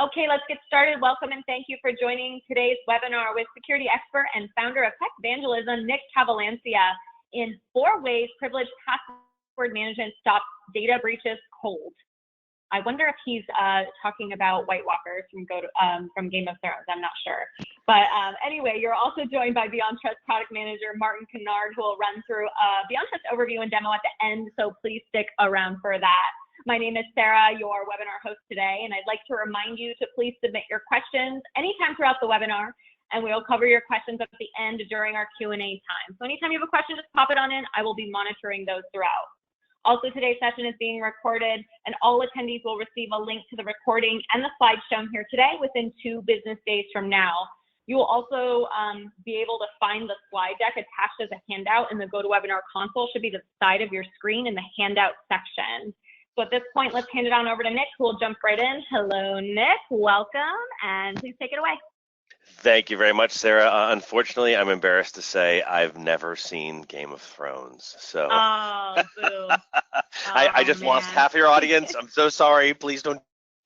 Okay, let's get started. Welcome and thank you for joining today's webinar with security expert and founder of Techvangelism, Nick Cavalancia, in 4 ways privileged password management stops data breaches cold. I wonder if he's talking about White Walkers from Game of Thrones. I'm not sure. But anyway, you're also joined by Beyond Trust product manager Martin Kennard, who will run through a Beyond Trust overview and demo at the end, so please stick around for that. My name is Sarah, your webinar host today, and I'd like to remind you to please submit your questions anytime throughout the webinar, and we'll cover your questions at the end during our Q&A time. So anytime you have a question, just pop it on in. I will be monitoring those throughout. Also, today's session is being recorded, and all attendees will receive a link to the recording and the slides shown here today within 2 business days from now. You will also be able to find the slide deck attached as a handout in the GoToWebinar console. Should be the side of your screen in the handout section. So at this point, let's hand it on over to Nick, who will jump right in. Hello, Nick. Welcome, and please take it away. Thank you very much, Sarah. Unfortunately, I'm embarrassed to say I've never seen Game of Thrones. So oh, boo. I just lost half of your audience. I'm so sorry. Please don't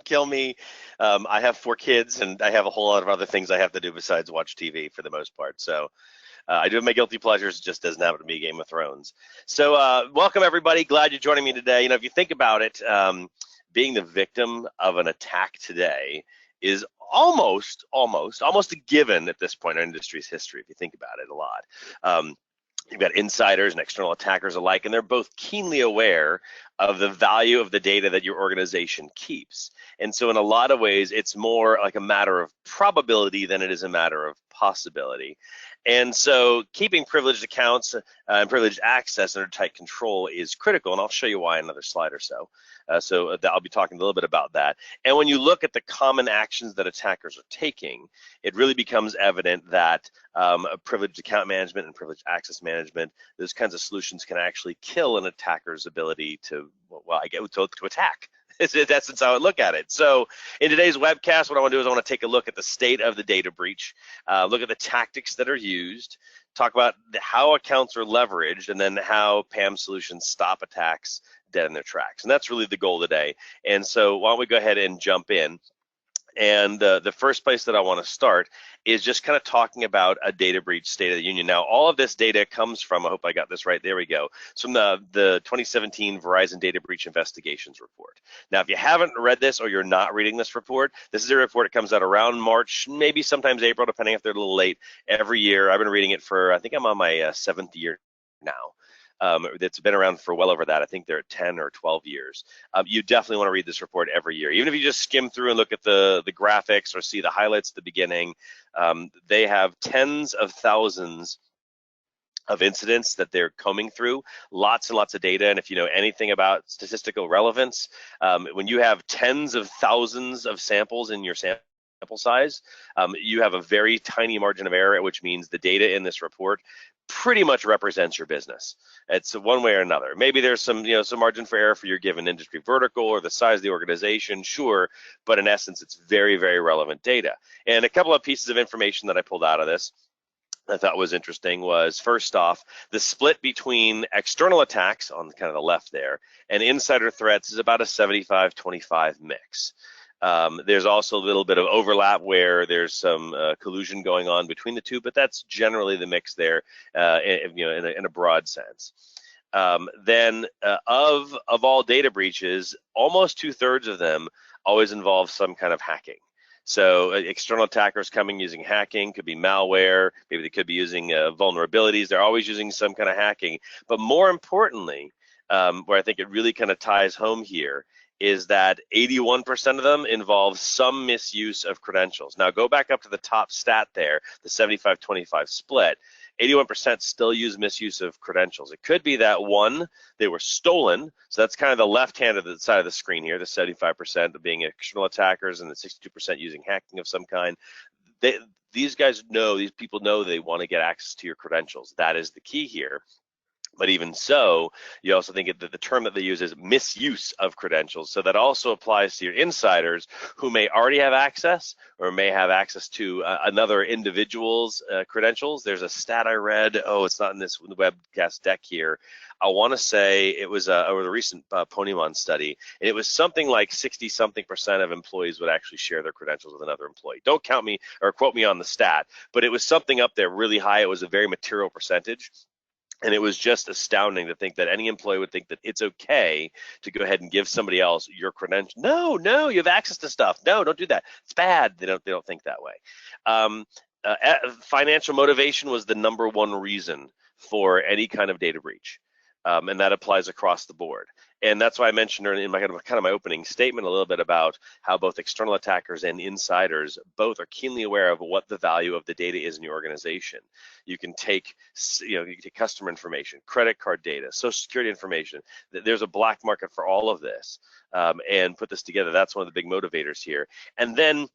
kill me. I have 4 kids, and I have a whole lot of other things I have to do besides watch TV for the most part. So I do have my guilty pleasures, just doesn't happen to be Game of Thrones. So welcome, everybody. Glad you're joining me today. You know, if you think about it, being the victim of an attack today is almost a given at this point in our industry's history, if you think about it a lot. You've got insiders and external attackers alike, and they're both keenly aware of the value of the data that your organization keeps. And so in a lot of ways, it's more like a matter of probability than it is a matter of possibility. And so keeping privileged accounts and privileged access under tight control is critical, and I'll show you why in another slide or so. I'll be talking a little bit about that. And when you look at the common actions that attackers are taking, it really becomes evident that privileged account management and privileged access management, those kinds of solutions can actually kill an attacker's ability to, to attack. That's how I look at it. So in today's webcast, what I want to do is I want to take a look at the state of the data breach, look at the tactics that are used, talk about how accounts are leveraged, and then how PAM solutions stop attacks dead in their tracks. And that's really the goal today. And so why don't we go ahead and jump in. And the first place that I want to start is just kind of talking about a data breach state of the union. Now, all of this data comes from, I hope I got this right, there we go, it's from the 2017 Verizon Data Breach Investigations Report. Now, if you haven't read this or you're not reading this report, this is a report that comes out around March, maybe sometimes April, depending if they're a little late, every year. I've been reading it for, I think I'm on my 7th year now. That's been around for well over that. I think they're at 10 or 12 years. You definitely want to read this report every year. Even if you just skim through and look at the graphics or see the highlights at the beginning, they have tens of thousands of incidents that they're combing through, lots and lots of data. And if you know anything about statistical relevance, when you have tens of thousands of samples in your sample size, you have a very tiny margin of error, which means the data in this report pretty much represents your business. It's one way or another. Maybe there's some margin for error for your given industry vertical or the size of the organization, sure, but in essence, it's very, very relevant data. And a couple of pieces of information that I pulled out of this I thought was interesting was, first off, the split between external attacks on kind of the left there and insider threats is about a 75-25 mix. There's also a little bit of overlap where there's some collusion going on between the two, but that's generally the mix there, in a broad sense. Then of all data breaches, almost 2/3 of them always involve some kind of hacking. So external attackers coming using hacking, could be malware, maybe they could be using vulnerabilities. They're always using some kind of hacking. But more importantly, where I think it really kind of ties home here, is that 81% of them involve some misuse of credentials. Now go back up to the top stat there, the 75-25 split. 81% still use misuse of credentials. It could be that one, they were stolen. So that's kind of the left hand of the side of the screen here, the 75% of being external attackers and the 62% using hacking of some kind. These people know they want to get access to your credentials. That is the key here. But even so, you also think that the term that they use is misuse of credentials. So that also applies to your insiders who may already have access or may have access to another individual's credentials. There's a stat I read. Oh, it's not in this webcast deck here. I want to say it was a recent Ponymon study, and it was something like 60-something% of employees would actually share their credentials with another employee. Don't count me or quote me on the stat, but it was something up there really high. It was a very material percentage. And it was just astounding to think that any employee would think that it's okay to go ahead and give somebody else your credentials. No, no, you have access to stuff. No, don't do that. It's bad. They don't think that way. Financial motivation was the #1 reason for any kind of data breach. And that applies across the board. And that's why I mentioned in my kind of my opening statement a little bit about how both external attackers and insiders both are keenly aware of what the value of the data is in your organization. You can take, you can take customer information, credit card data, social security information. There's a black market for all of this, and put this together. That's one of the big motivators here. And then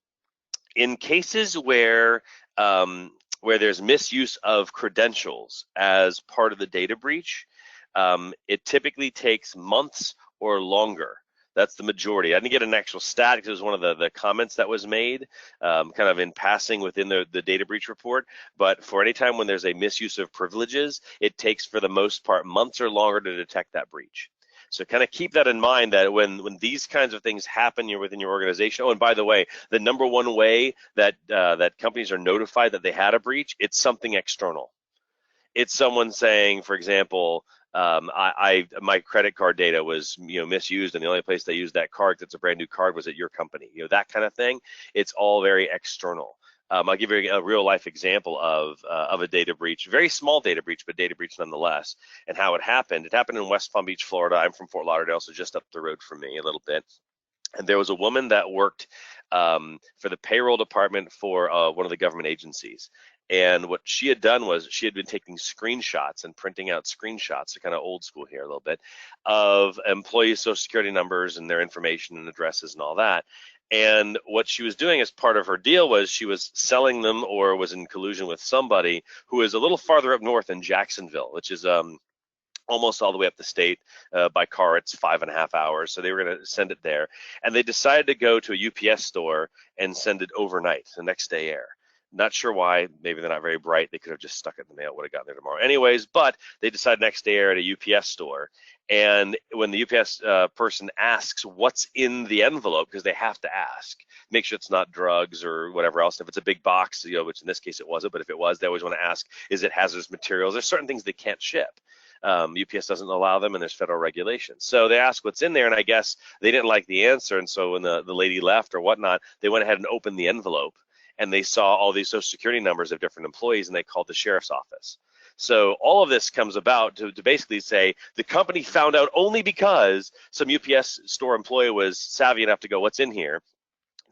in cases where there's misuse of credentials as part of the data breach, it typically takes months or longer. That's the majority. I didn't get an actual stat because it was one of the comments that was made kind of in passing within the data breach report. But for any time when there's a misuse of privileges, it takes for the most part months or longer to detect that breach. So kind of keep that in mind, that when these kinds of things happen within your organization. Oh, and by the way, the #1 way that that companies are notified that they had a breach, it's something external. It's someone saying, for example, my credit card data was misused, and the only place they used that card, that's a brand new card, was at your company. That kind of thing. It's all very external. I'll give you a real life example of a data breach, very small data breach, but data breach nonetheless, and how it happened. It happened in West Palm Beach, Florida. I'm from Fort Lauderdale, so just up the road from me a little bit. And there was a woman that worked for the payroll department for one of the government agencies. And what she had done was she had been taking screenshots and printing out screenshots, so kind of old school here a little bit, of employees' social security numbers and their information and addresses and all that. And what she was doing as part of her deal was she was selling them, or was in collusion with somebody who is a little farther up north in Jacksonville, which is almost all the way up the state. By car, it's 5.5 hours. So they were going to send it there. And they decided to go to a UPS store and send it overnight, the next day air. Not sure why. Maybe they're not very bright. They could have just stuck it in the mail, would have gotten there tomorrow. Anyways, but they decided next day air at a UPS store. And when the UPS person asks what's in the envelope, because they have to ask, make sure it's not drugs or whatever else. If it's a big box, which in this case it wasn't, but if it was, they always want to ask, is it hazardous materials? There's certain things they can't ship. UPS doesn't allow them, and there's federal regulations. So they asked what's in there, and I guess they didn't like the answer. And so when the lady left or whatnot, they went ahead and opened the envelope, and they saw all these social security numbers of different employees, and they called the sheriff's office. So all of this comes about to basically say the company found out only because some UPS store employee was savvy enough to go, what's in here?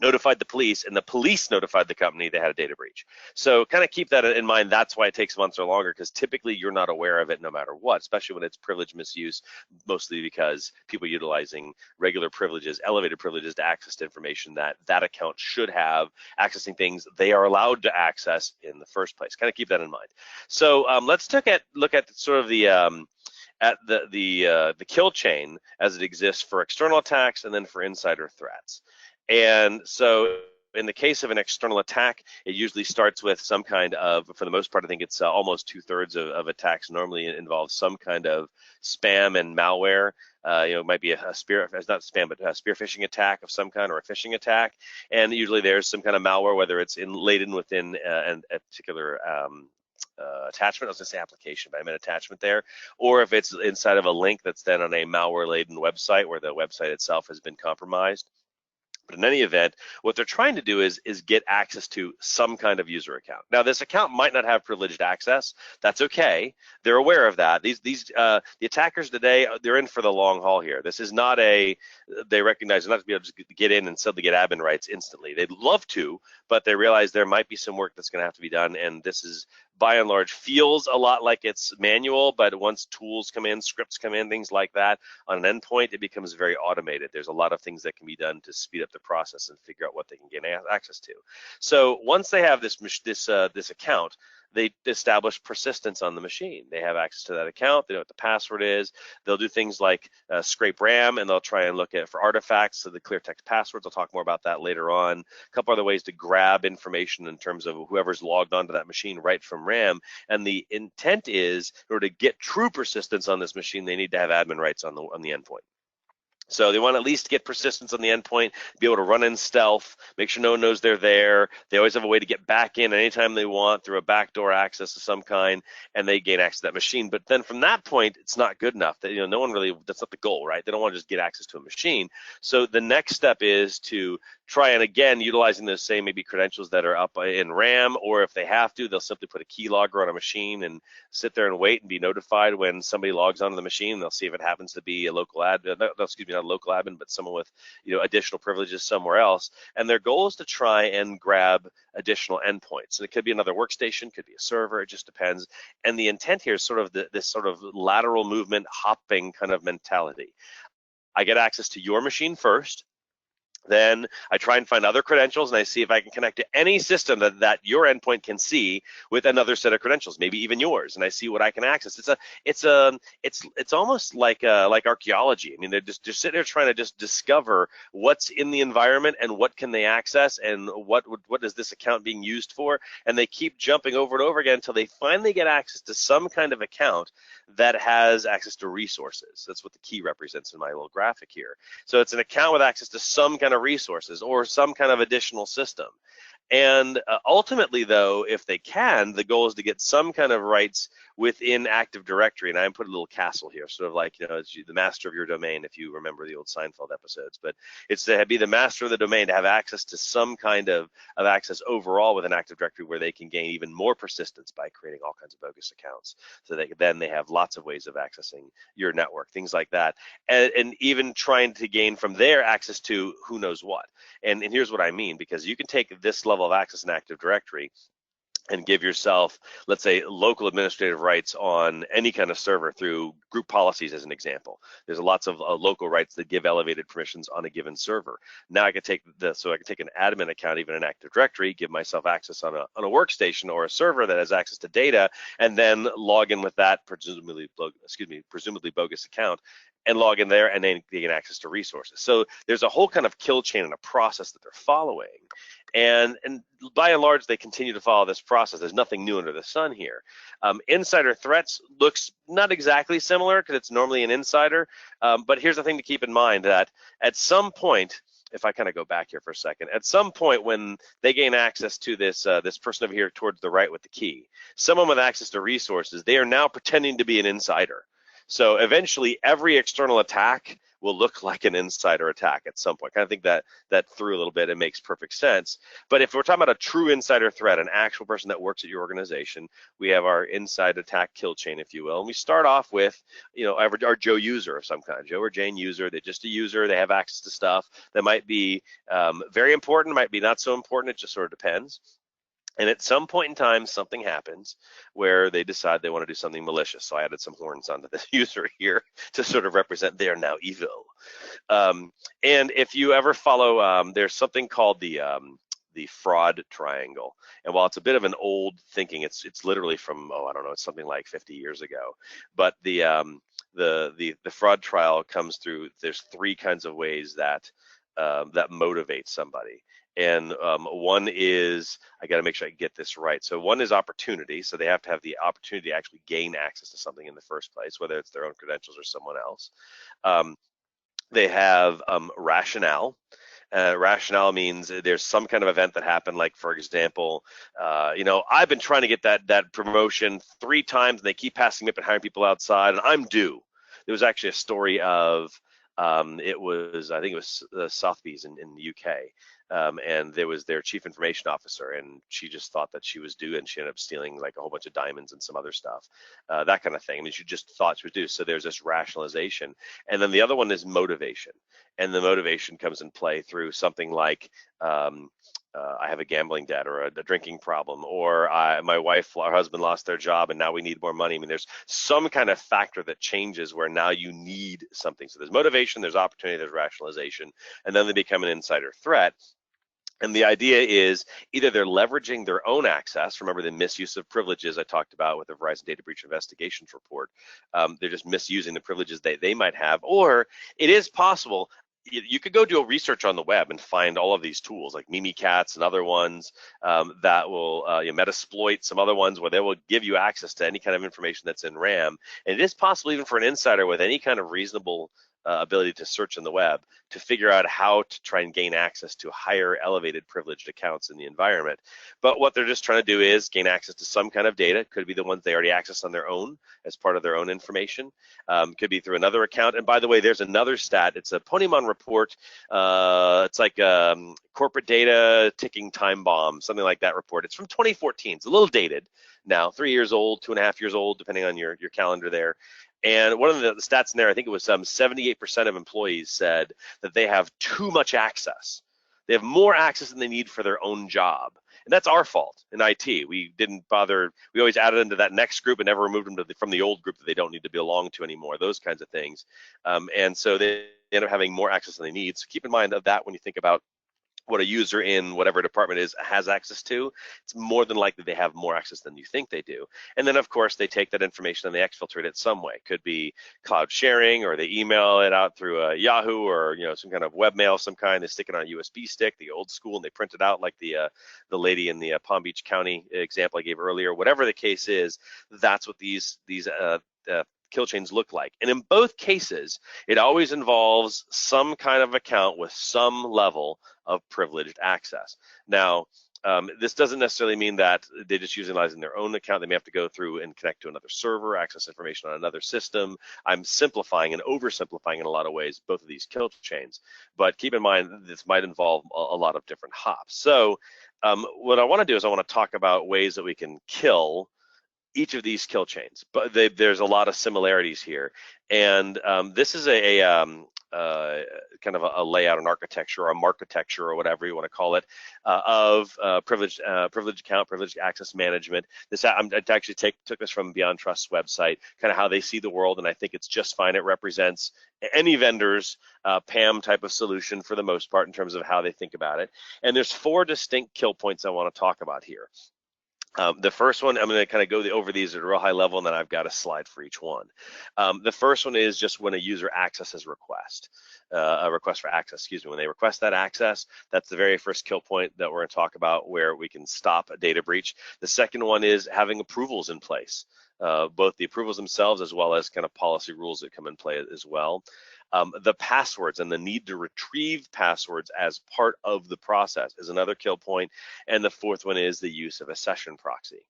Notified the police, and the police notified the company they had a data breach. So kind of keep that in mind. That's why it takes months or longer, because typically you're not aware of it no matter what, especially when it's privilege misuse, mostly because people utilizing regular privileges, elevated privileges, to access to information that account should have, accessing things they are allowed to access in the first place. Kind of keep that in mind. So let's look at sort of the kill chain as it exists for external attacks and then for insider threats. And so in the case of an external attack, it usually starts with some kind of, for the most part, I think it's almost 2/3 of attacks normally involve some kind of spam and malware. It might be it's not spam, but a spear phishing attack of some kind, or a phishing attack. And usually there's some kind of malware, whether it's laden within a particular attachment. I was going to say application, but I meant attachment there. Or if it's inside of a link that's then on a malware-laden website where the website itself has been compromised. But in any event, what they're trying to do is get access to some kind of user account. Now, this account might not have privileged access. That's okay. They're aware of that. The attackers today, they're in for the long haul here. This is not they recognize they're not to be able to get in and suddenly get admin rights instantly. They'd love to, but they realize there might be some work that's going to have to be done. And this is, by and large, feels a lot like it's manual, but once tools come in, scripts come in, things like that, on an endpoint, it becomes very automated. There's a lot of things that can be done to speed up the process and figure out what they can get access to. So once they have this account, they establish persistence on the machine. They have access to that account. They know what the password is. They'll do things like scrape RAM, and they'll try and look at for artifacts, so the clear text passwords. I'll talk more about that later on. A couple other ways to grab information in terms of whoever's logged onto that machine right from RAM. And the intent is, in order to get true persistence on this machine, they need to have admin rights on the endpoint. So they want to at least get persistence on the endpoint, be able to run in stealth, make sure no one knows they're there. They always have a way to get back in anytime they want through a backdoor access of some kind, and they gain access to that machine. But then from that point, it's not good enough. That, no one really, that's not the goal, right? They don't want to just get access to a machine. So the next step is to try and, again, utilizing those same maybe credentials that are up in RAM, or if they have to, they'll simply put a keylogger on a machine and sit there and wait and be notified when somebody logs onto the machine. They'll see if it happens to be a local admin, not a local admin, but someone with additional privileges somewhere else. And their goal is to try and grab additional endpoints. And it could be another workstation, could be a server, it just depends. And the intent here is sort of this sort of lateral movement, hopping kind of mentality. I get access to your machine first. Then I try and find other credentials, and I see if I can connect to any system that your endpoint can see with another set of credentials, maybe even yours, and I see what I can access. It's almost like archaeology. I mean, they're just sitting there trying to just discover what's in the environment and what can they access and what is this account being used for, and they keep jumping over and over again until they finally get access to some kind of account that has access to resources. That's what the key represents in my little graphic here. So it's an account with access to some kind of resources or some kind of additional system. And ultimately, though, if they can, the goal is to get some kind of rights within Active Directory. And I put a little castle here, sort of like, it's the master of your domain, if you remember the old Seinfeld episodes. But it's to be the master of the domain, to have access to some kind of access overall within Active Directory, where they can gain even more persistence by creating all kinds of bogus accounts. So then they have lots of ways of accessing your network, things like that. And even trying to gain from there access to who knows what. And here's what I mean, because you can take this level of access in Active Directory and give yourself, let's say, local administrative rights on any kind of server through group policies, as an example. There's lots of local rights that give elevated permissions on a given server. Now I can take an admin account, even in Active Directory, give myself access on a workstation or a server that has access to data, and then log in with that presumably bogus account, and log in there, and then gain access to resources. So there's a whole kind of kill chain and a process that they're following. And by and large, they continue to follow this process. There's nothing new under the sun here. Insider threats looks not exactly similar, because it's normally an insider. But here's the thing to keep in mind, that at some point, if I kind of go back here for a second, at some point when they gain access to this person over here towards the right with the key, someone with access to resources, they are now pretending to be an insider. So eventually, every external attack will look like an insider attack at some point. I think that through a little bit, it makes perfect sense. But if we're talking about a true insider threat, an actual person that works at your organization, we have our inside attack kill chain, if you will. And we start off with, our Joe user of some kind, Joe or Jane user. They're just a user. They have access to stuff that might be very important, might be not so important. It just sort of depends. And at some point in time, something happens where they decide they want to do something malicious. So I added some horns onto this user here to sort of represent they're now evil. And if you ever follow, there's something called the fraud triangle. And while it's a bit of an old thinking, it's literally from, I don't know, it's something like 50 years ago. But the fraud trial comes through. There's three kinds of ways that motivate somebody. And one is, I got to make sure I get this right. So one is opportunity. So they have to have the opportunity to actually gain access to something in the first place, whether it's their own credentials or someone else. They have rationale. Rationale means there's some kind of event that happened, like, for example, I've been trying to get that promotion 3 times, and they keep passing me up and hiring people outside, and I'm due. There was actually a story of, I think it was Sotheby's in the UK. And there was their chief information officer, and she just thought that she was due, and she ended up stealing like a whole bunch of diamonds and some other stuff, that kind of thing. I mean, she just thought she was due. So there's this rationalization. And then the other one is motivation. And the motivation comes in play through something like, I have a gambling debt or a drinking problem, or my wife or husband lost their job and now we need more money. I mean, there's some kind of factor that changes where now you need something. So there's motivation, there's opportunity, there's rationalization, and then they become an insider threat. And the idea is either they're leveraging their own access. Remember the misuse of privileges I talked about with the Verizon Data Breach Investigations report. They're just misusing the privileges they might have. Or it is possible you could go do a research on the web and find all of these tools like Mimikatz and other ones that will Metasploit, some other ones where they will give you access to any kind of information that's in RAM. And it is possible even for an insider with any kind of reasonable ability to search on the web to figure out how to try and gain access to higher elevated privileged accounts in the environment. But what they're just trying to do is gain access to some kind of data. Could be the ones they already access on their own as part of their own information. Could be through another account. And by the way, there's another stat. It's a Ponemon report. It's like corporate data ticking time bomb, something like that report. It's from 2014. It's a little dated now, 3 years old, 2.5 years old, depending on your calendar there. And one of the stats in there, I think it was 78% of employees said that they have too much access. They have more access than they need for their own job. And that's our fault in IT. We didn't bother, we always added them to that next group and never removed them from the old group that they don't need to belong to anymore, those kinds of things. And so they end up having more access than they need. So keep in mind of that when you think about what a user in whatever department is has access to. It's more than likely they have more access than you think they do. And then of course they take that information and they exfiltrate it some way. Could be cloud sharing, or they email it out through Yahoo, or some kind of webmail, some kind. They stick it on a USB stick, the old school, and they print it out like the lady in the Palm Beach County example I gave earlier. Whatever the case is, that's what these kill chains look like. And in both cases, it always involves some kind of account with some level of privileged access. Now, this doesn't necessarily mean that they're just utilizing their own account. They may have to go through and connect to another server, access information on another system. I'm simplifying and oversimplifying in a lot of ways both of these kill chains, but keep in mind this might involve a lot of different hops. So what I want to do is I want to talk about ways that we can kill each of these kill chains, but there's a lot of similarities here. And this is kind of a layout, an architecture, or a marketecture, or whatever you want to call it, of privileged account, privileged access management. I actually took this from Beyond Trust's website, kind of how they see the world, and I think it's just fine. It represents any vendor's PAM type of solution for the most part in terms of how they think about it. And there's 4 distinct kill points I want to talk about here. The first one, I'm going to kind of go over these at a real high level, and then I've got a slide for each one. The first one is just when a user accesses a request for access, excuse me. When they request that access, that's the very first kill point that we're going to talk about where we can stop a data breach. The second one is having approvals in place, both the approvals themselves as well as kind of policy rules that come in play as well. The passwords and the need to retrieve passwords as part of the process is another kill point. And the fourth one is the use of a session proxy.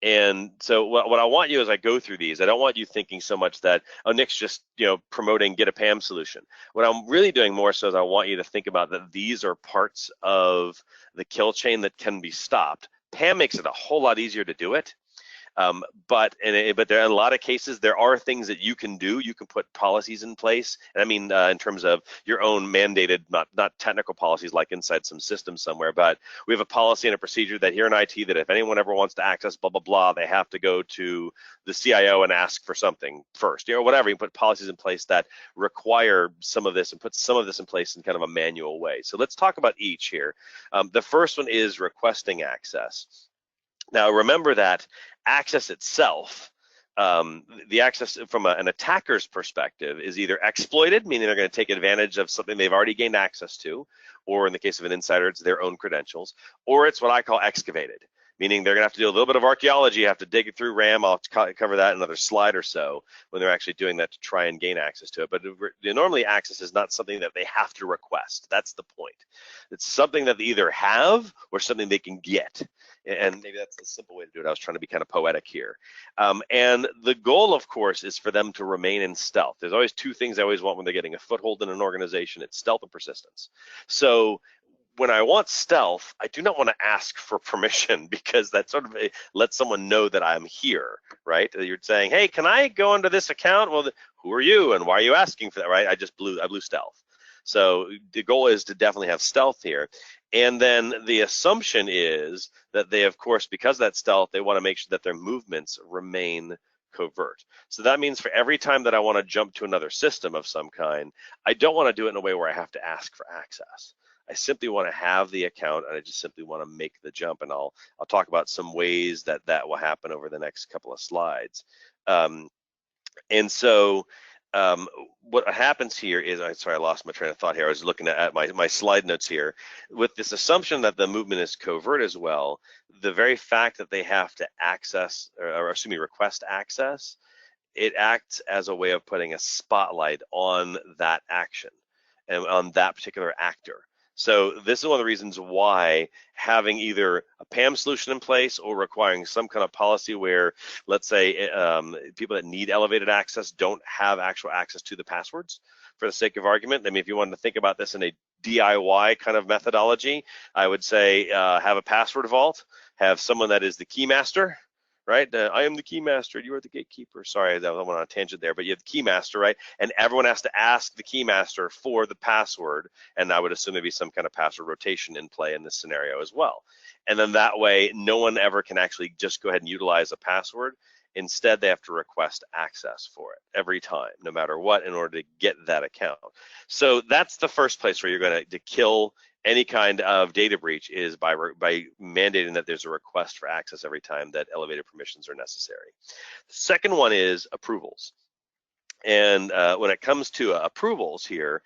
And so what I want you as I go through these, I don't want you thinking so much that, oh, Nick's just promoting get a PAM solution. What I'm really doing more so is I want you to think about that these are parts of the kill chain that can be stopped. PAM makes it a whole lot easier to do it. But there are a lot of cases, there are things that you can do. You can put policies in place. And I mean, in terms of your own mandated, not technical policies like inside some system somewhere, but we have a policy and a procedure that here in IT that if anyone ever wants to access blah, blah, blah, they have to go to the CIO and ask for something first, whatever. You put policies in place that require some of this and put some of this in place in kind of a manual way. So let's talk about each here. The first one is requesting access. Now, remember that access itself, the access from an attacker's perspective is either exploited, meaning they're going to take advantage of something they've already gained access to, or in the case of an insider, it's their own credentials, or it's what I call excavated, meaning they're going to have to do a little bit of archaeology, have to dig it through RAM. I'll cover that in another slide or so when they're actually doing that to try and gain access to it. But normally access is not something that they have to request. That's the point. It's something that they either have or something they can get. And maybe that's a simple way to do it. I was trying to be kind of poetic here. And the goal, of course, is for them to remain in stealth. There's always 2 things I always want when they're getting a foothold in an organization. It's stealth and persistence. So when I want stealth, I do not want to ask for permission because that sort of lets someone know that I'm here, right? You're saying, hey, can I go into this account? Well, who are you and why are you asking for that, right? I blew stealth. So the goal is to definitely have stealth here. And then the assumption is that they, of course, because of that stealth, they want to make sure that their movements remain covert. So that means for every time that I want to jump to another system of some kind, I don't want to do it in a way where I have to ask for access. I simply want to have the account, and I just simply want to make the jump. And I'll talk about some ways that that will happen over the next couple of slides. And so what happens here is, sorry, I lost my train of thought here. I was looking at my slide notes here. With this assumption that the movement is covert as well, the very fact that they have to access, or excuse me, request access, it acts as a way of putting a spotlight on that action and on that particular actor. So this is one of the reasons why having either a PAM solution in place or requiring some kind of policy where, let's say, people that need elevated access don't have actual access to the passwords, for the sake of argument. I mean, if you wanted to think about this in a DIY kind of methodology, I would say have a password vault, have someone that is the key master, right? I am the key master, you are the gatekeeper. Sorry, I went on a tangent there, but you have the key master, right? And everyone has to ask the key master for the password, and I would assume there'd be some kind of password rotation in play in this scenario as well. And then that way, no one ever can actually just go ahead and utilize a password. Instead, they have to request access for it every time, no matter what, in order to get that account. So that's the first place where you're going to kill any kind of data breach, is by mandating that there's a request for access every time that elevated permissions are necessary. The second one is approvals. And when it comes to approvals here,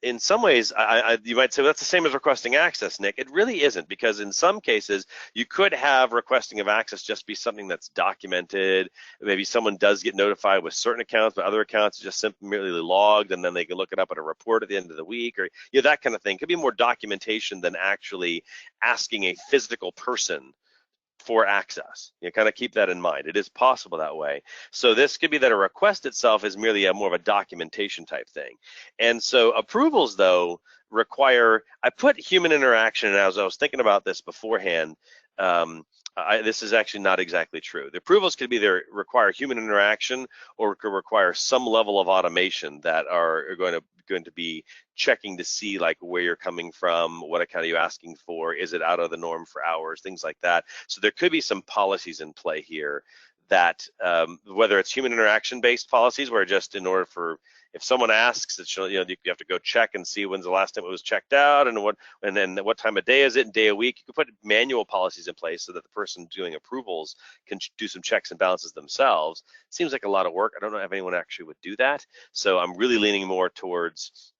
in some ways, you might say, well, that's the same as requesting access, Nick. It really isn't, because in some cases, you could have requesting of access just be something that's documented. Maybe someone does get notified with certain accounts, but other accounts are just simply merely logged, and then they can look it up at a report at the end of the week, or that kind of thing. It could be more documentation than actually asking a physical person for access. You kind of keep that in mind. It is possible that way. So this could be that a request itself is merely more of a documentation type thing. And so approvals, though, require, I put human interaction, and as I was thinking about this beforehand, this is actually not exactly true. The approvals could either require human interaction or could require some level of automation that are going to be checking to see like where you're coming from, what account are you asking for, is it out of the norm for hours, things like that. So there could be some policies in play here that whether it's human interaction based policies, where just in order for, if someone asks, that you have to go check and see when's the last time it was checked out, and then what time of day is it, and day of week. You can put manual policies in place so that the person doing approvals can do some checks and balances themselves. Seems like a lot of work. I don't know if anyone actually would do that. So I'm really leaning more towards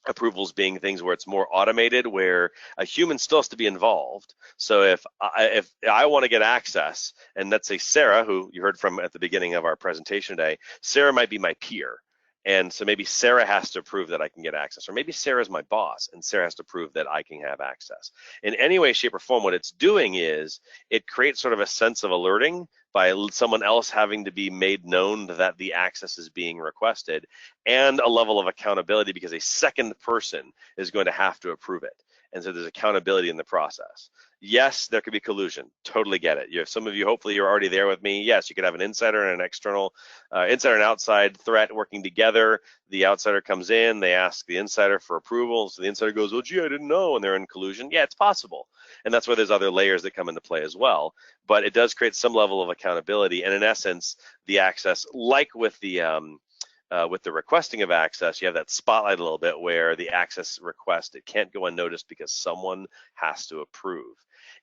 approvals being things where it's more automated, where a human still has to be involved. So if I want to get access, and let's say Sarah, who you heard from at the beginning of our presentation today, Sarah might be my peer. And so maybe Sarah has to prove that I can get access, or maybe Sarah's my boss and Sarah has to prove that I can have access. In any way, shape, or form, what it's doing is it creates sort of a sense of alerting by someone else having to be made known that the access is being requested, and a level of accountability because a second person is going to have to approve it. And so there's accountability in the process. Yes, there could be collusion. Totally get it. Some of you, hopefully you're already there with me. Yes, you could have an insider and an external, insider and outside threat working together. The outsider comes in, they ask the insider for approval. So the insider goes, oh, gee, I didn't know, and they're in collusion. Yeah, it's possible. And that's where there's other layers that come into play as well. But it does create some level of accountability. And in essence, the access, like with the requesting of access, you have that spotlight a little bit where the access request, it can't go unnoticed because someone has to approve.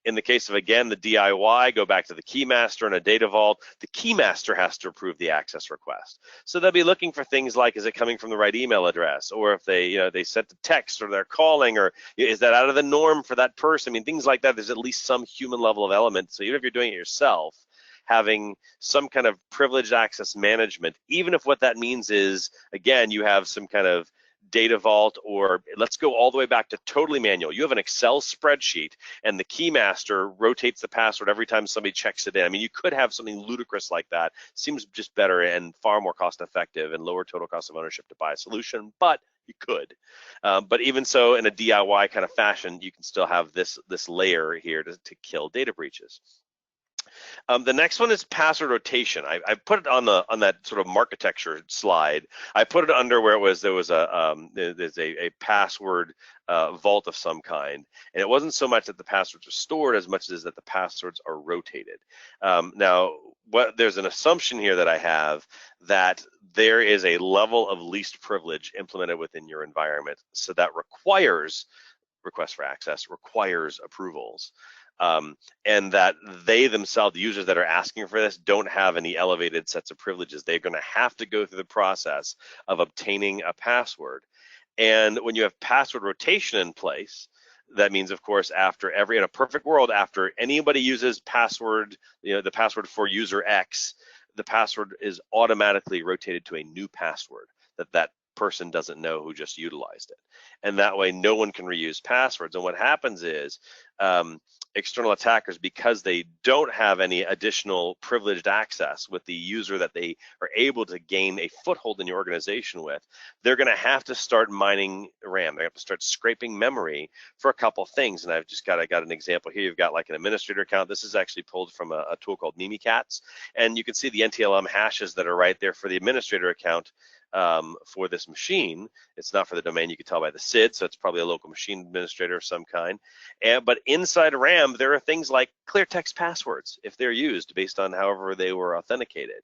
In the case of, again, the DIY, go back to the key master and a data vault, the key master has to approve the access request. So they'll be looking for things like, is it coming from the right email address? Or if they sent a text, or they're calling, or is that out of the norm for that person? I mean, things like that, there's at least some human level of element. So even if you're doing it yourself, having some kind of privileged access management, even if what that means is, again, you have some kind of data vault, or let's go all the way back to totally manual. You have an Excel spreadsheet and the key master rotates the password every time somebody checks it in. I mean, you could have something ludicrous like that. Seems just better and far more cost effective and lower total cost of ownership to buy a solution, but you could. But even so, in a DIY kind of fashion, you can still have this layer here to kill data breaches. The next one is password rotation. I put it on that sort of architecture slide. I put it under where there's a password vault of some kind, and it wasn't so much that the passwords are stored as much as that the passwords are rotated. Now, there's an assumption here that I have that there is a level of least privilege implemented within your environment, so that requires request for access requires approvals. And that they themselves, the users that are asking for this, don't have any elevated sets of privileges. They're going to have to go through the process of obtaining a password. And when you have password rotation in place, that means, of course, in a perfect world, after anybody uses password, the password for user X, the password is automatically rotated to a new password that person doesn't know who just utilized it. And that way, no one can reuse passwords. And what happens is external attackers, because they don't have any additional privileged access with the user that they are able to gain a foothold in your organization with, they're going to have to start mining RAM. They have to start scraping memory for a couple things. And I got an example here. You've got like an administrator account. This is actually pulled from a tool called Mimikatz. And you can see the NTLM hashes that are right there for the administrator account. For this machine. It's not for the domain, you can tell by the SID, so it's probably a local machine administrator of some kind. But inside RAM, there are things like clear text passwords, if they're used based on however they were authenticated.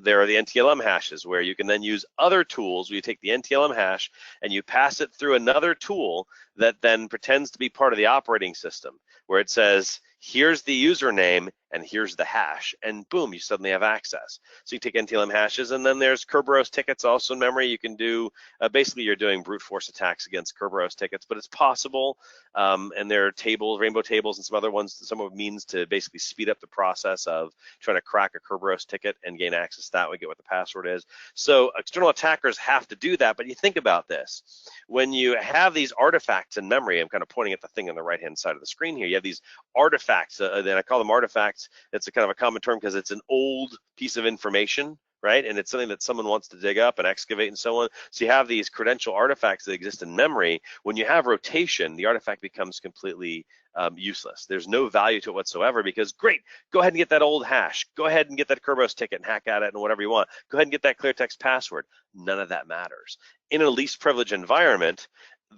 There are the NTLM hashes, where you can then use other tools where you take the NTLM hash and you pass it through another tool that then pretends to be part of the operating system, where it says, here's the username and here's the hash, and boom, you suddenly have access. So you take NTLM hashes, and then there's Kerberos tickets also in memory. You can do, basically you're doing brute force attacks against Kerberos tickets, but it's possible. And there are tables, rainbow tables, and some other ones, some of means to basically speed up the process of trying to crack a Kerberos ticket and gain access that way, get what the password is. So external attackers have to do that, but you think about this. When you have these artifacts in memory, I'm kind of pointing at the thing on the right-hand side of the screen here, you have these artifacts, then I call them artifacts. It's a kind of a common term because it's an old piece of information, right? And it's something that someone wants to dig up and excavate and so on. So you have these credential artifacts that exist in memory. When you have rotation, the artifact becomes completely useless. There's no value to it whatsoever, because great, go ahead and get that old hash. Go ahead and get that Kerberos ticket and hack at it and whatever you want. Go ahead and get that clear text password. None of that matters. In a least privilege environment,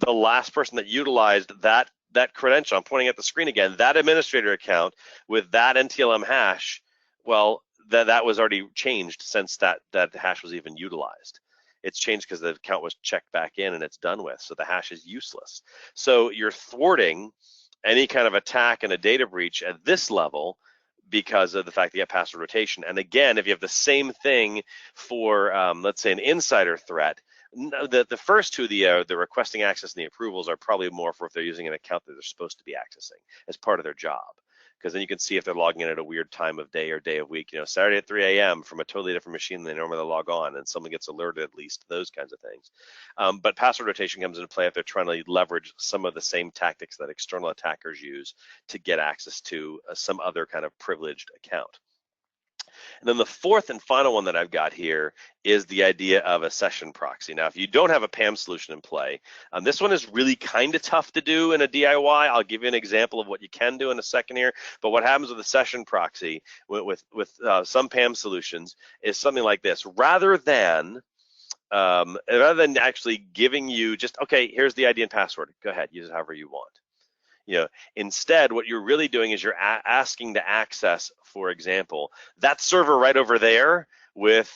the last person that utilized that credential, I'm pointing at the screen again, that administrator account with that NTLM hash, well, that was already changed since that hash was even utilized. It's changed because the account was checked back in and it's done with, so the hash is useless. So you're thwarting any kind of attack and a data breach at this level because of the fact that you have password rotation. And again, if you have the same thing for, let's say, an insider threat, the first two, the requesting access and the approvals, are probably more for if they're using an account that they're supposed to be accessing as part of their job, because then you can see if they're logging in at a weird time of day or day of week, Saturday at 3 a.m. from a totally different machine than they normally log on, and someone gets alerted at least, those kinds of things. But password rotation comes into play if they're trying to leverage some of the same tactics that external attackers use to get access to some other kind of privileged account. And then the fourth and final one that I've got here is the idea of a session proxy. Now, if you don't have a PAM solution in play, this one is really kind of tough to do in a DIY. I'll give you an example of what you can do in a second here. But what happens with a session proxy with some PAM solutions is something like this. Rather than actually giving you just, okay, here's the ID and password, go ahead, use it however you want. Instead, what you're really doing is you're asking to access, for example, that server right over there with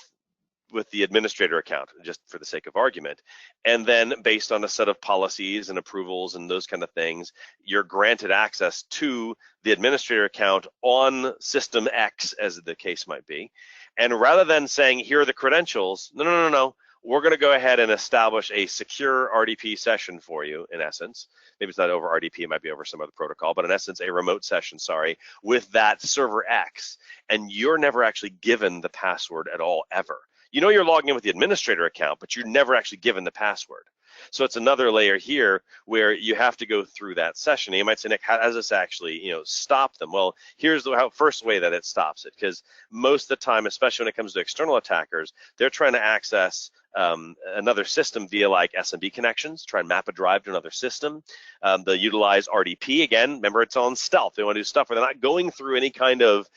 the administrator account, just for the sake of argument. And then based on a set of policies and approvals and those kind of things, you're granted access to the administrator account on system X, as the case might be. And rather than saying, here are the credentials, no. We're going to go ahead and establish a secure RDP session for you, in essence. Maybe it's not over RDP, it might be over some other protocol, but in essence, a remote session, with that server X. And you're never actually given the password at all, ever. You're logging in with the administrator account, but you're never actually given the password. So it's another layer here where you have to go through that session. And you might say, Nick, how does this actually, stop them? Well, here's the first way that it stops it, because most of the time, especially when it comes to external attackers, they're trying to access another system via like SMB connections, try and map a drive to another system. They'll utilize RDP. Again, remember, it's on stealth. They want to do stuff where they're not going through any kind of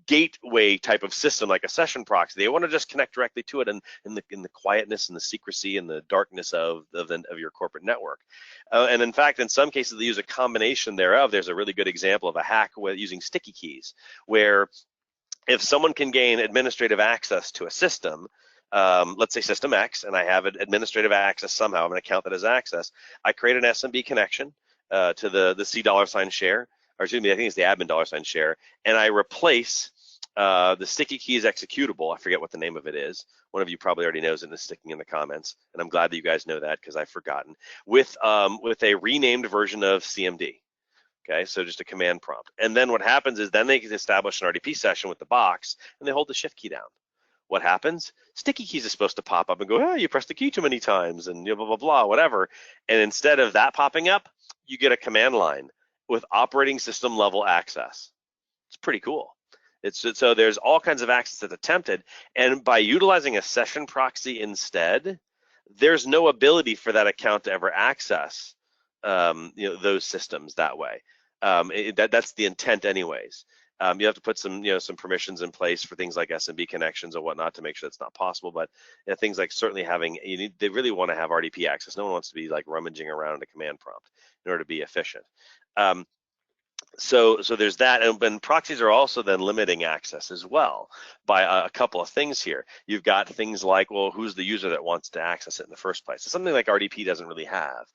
gateway type of system like a session proxy. They want to just connect directly to it in the quietness and the secrecy and the darkness of your corporate network. And in fact, in some cases, they use a combination thereof. There's a really good example of a hack with using sticky keys, where if someone can gain administrative access to a system, let's say system X, and I have administrative access somehow, I have an account that has access, I create an SMB connection to the C $ share, or excuse me, I think it's the admin $ share, and I replace the sticky keys executable, I forget what the name of it is. One of you probably already knows it and is sticking in the comments, and I'm glad that you guys know that because I've forgotten, with a renamed version of CMD. Okay, so just a command prompt. And then what happens is then they can establish an RDP session with the box, and they hold the shift key down. What happens? Sticky keys are supposed to pop up and go, oh, you pressed the key too many times, and blah, blah, blah, whatever. And instead of that popping up, you get a command line with operating system level access. It's pretty cool. So there's all kinds of access that's attempted, and by utilizing a session proxy instead, there's no ability for that account to ever access those systems that way. That's the intent anyways. You have to put some permissions in place for things like SMB connections or whatnot to make sure that's not possible. But things like certainly having, they really want to have RDP access. No one wants to be like rummaging around a command prompt in order to be efficient. So there's that, and proxies are also then limiting access as well by a couple of things here. You've got things like, well, who's the user that wants to access it in the first place? So something like RDP doesn't really have,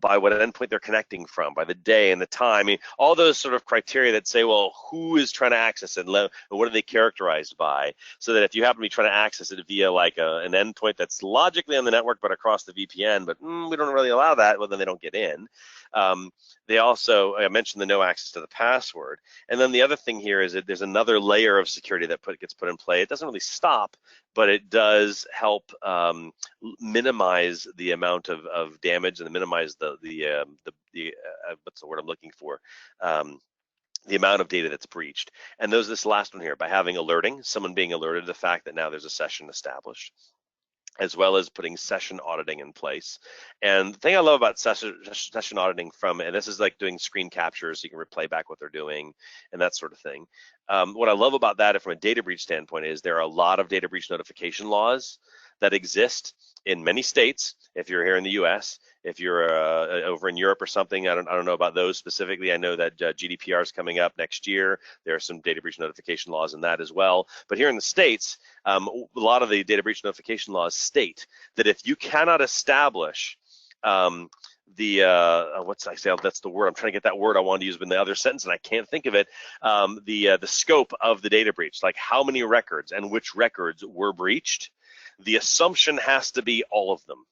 by what endpoint they're connecting from, by the day and the time. I mean, all those sort of criteria that say, well, who is trying to access it, and what are they characterized by? So that if you happen to be trying to access it via like an endpoint that's logically on the network but across the VPN, but we don't really allow that, well, then they don't get in. They also, I mentioned the no access to the password. And then the other thing here is that there's another layer of security that gets put in play. It doesn't really stop, but it does help minimize the amount of damage and minimize the what's the word I'm looking for? The amount of data that's breached. And there's this last one here, by having alerting, someone being alerted to the fact that now there's a session established, as well as putting session auditing in place. And the thing I love about session auditing and this is like doing screen captures, so you can replay back what they're doing and that sort of thing. What I love about that from a data breach standpoint is there are a lot of data breach notification laws that exist in many states. If you're here in the US, if you're over in Europe or something, I don't know about those specifically. I know that GDPR is coming up next year. There are some data breach notification laws in that as well. But here in the States, a lot of the data breach notification laws state that if you cannot establish that's the word, I'm trying to get that word I wanted to use in the other sentence and I can't think of it, the scope of the data breach, like how many records and which records were breached, the assumption has to be all of them.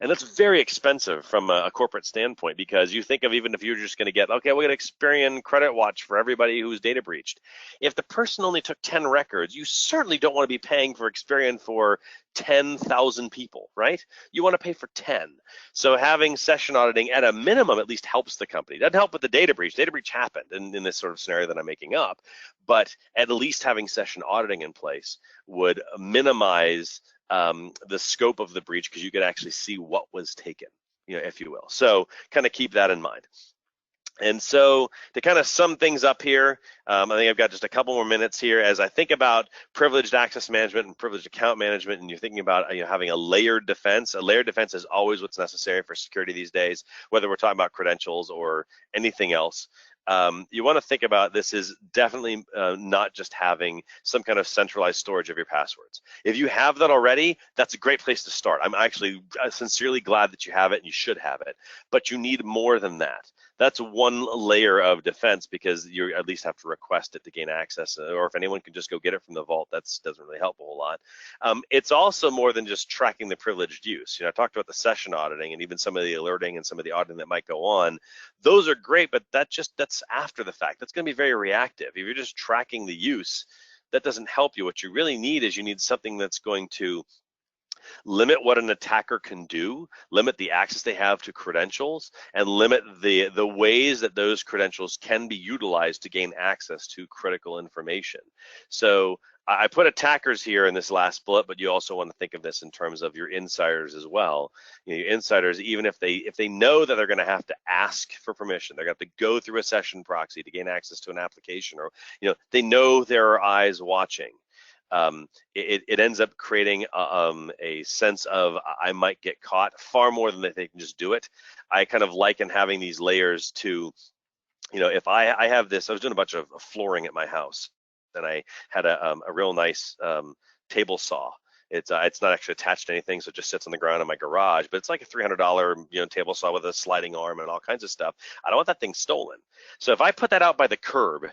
And that's very expensive from a corporate standpoint, because you think of, even if you're just going to get, okay, we're going to Experian Credit Watch for everybody who's data breached. If the person only took 10 records, you certainly don't want to be paying for Experian for 10,000 people, right? You want to pay for 10. So having session auditing at a minimum at least helps the company. It doesn't help with the data breach. Data breach happened in this sort of scenario that I'm making up, but at least having session auditing in place would minimize the scope of the breach, because you could actually see what was taken, if you will. So kind of keep that in mind. And so to kind of sum things up here, I think I've got just a couple more minutes here as I think about privileged access management and privileged account management, and you're thinking about having a layered defense. A layered defense is always what's necessary for security these days, whether we're talking about credentials or anything else. You want to think about this is definitely not just having some kind of centralized storage of your passwords. If you have that already, that's a great place to start. I'm actually sincerely glad that you have it, and you should have it, but you need more than that. That's one layer of defense, because you at least have to request it to gain access, or if anyone can just go get it from the vault, that doesn't really help a whole lot. It's also more than just tracking the privileged use. I talked about the session auditing and even some of the alerting and some of the auditing that might go on. Those are great, but that's after the fact. That's going to be very reactive. If you're just tracking the use, that doesn't help you. What you really need is something that's going to limit what an attacker can do, limit the access they have to credentials, and limit the ways that those credentials can be utilized to gain access to critical information. So I put attackers here in this last bullet, but you also want to think of this in terms of your insiders as well. Your insiders, even if they know that they're going to have to ask for permission, they're going to have to go through a session proxy to gain access to an application, or they know there are eyes watching. It ends up creating a sense of I might get caught far more than they can just do it. I kind of liken having these layers to, if I have this, I was doing a bunch of flooring at my house, and I had a real nice table saw, It's not actually attached to anything, so it just sits on the ground in my garage. But it's like a $300 table saw with a sliding arm and all kinds of stuff. I don't want that thing stolen. So if I put that out by the curb,